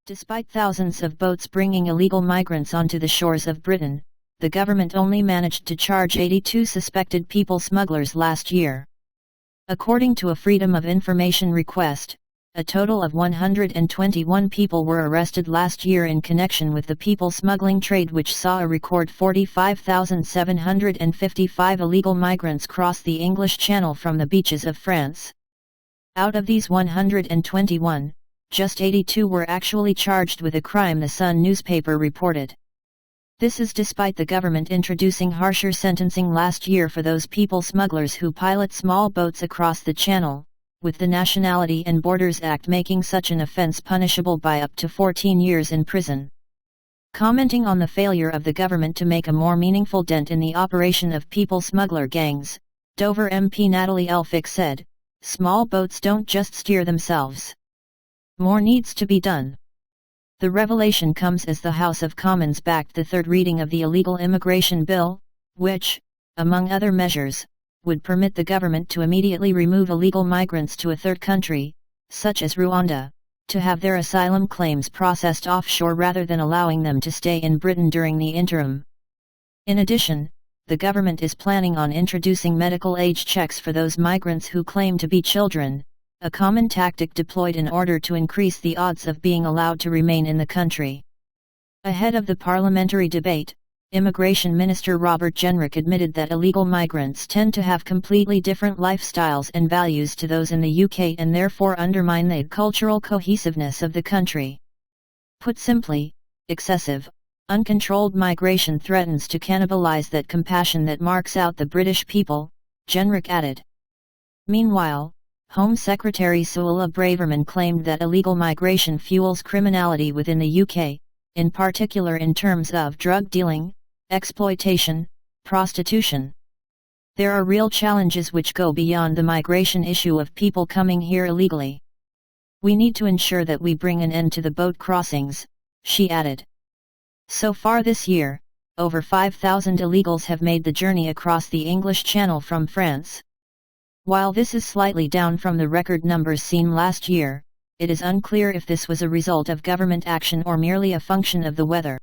Despite thousands of boats bringing illegal migrants onto the shores of Britain, the government only managed to charge 82 suspected people smugglers last year. According to a Freedom of Information request, a total of 121 people were arrested last year in connection with the people smuggling trade, which saw a record 45,755 illegal migrants cross the English Channel from the beaches of France. Out of these 121, just 82 were actually charged with a crime, the Sun newspaper reported. This is despite the government introducing harsher sentencing last year for those people smugglers who pilot small boats across the Channel, with the Nationality and Borders Act making such an offence punishable by up to 14 years in prison. Commenting on the failure of the government to make a more meaningful dent in the operation of people smuggler gangs, Dover MP Natalie Elphicke said, "Small boats don't just steer themselves. More needs to be done." The revelation comes as the House of Commons backed the third reading of the illegal immigration bill, which, among other measures, would permit the government to immediately remove illegal migrants to a third country, such as Rwanda, to have their asylum claims processed offshore rather than allowing them to stay in Britain during the interim. In addition, the government is planning on introducing medical age checks for those migrants who claim to be children, a common tactic deployed in order to increase the odds of being allowed to remain in the country. Ahead of the parliamentary debate, Immigration Minister Robert Jenrick admitted that illegal migrants tend to have completely different lifestyles and values to those in the UK and therefore undermine the cultural cohesiveness of the country. Put simply, excessive, uncontrolled migration threatens to cannibalize that compassion that marks out the British people, Jenrick added. Meanwhile, Home Secretary Suella Braverman claimed that illegal migration fuels criminality within the UK, in particular in terms of drug dealing, exploitation, prostitution. There are real challenges which go beyond the migration issue of people coming here illegally. We need to ensure that we bring an end to the boat crossings, she added. So far this year, over 5,000 illegals have made the journey across the English Channel from France. While this is slightly down from the record numbers seen last year, it is unclear if this was a result of government action or merely a function of the weather.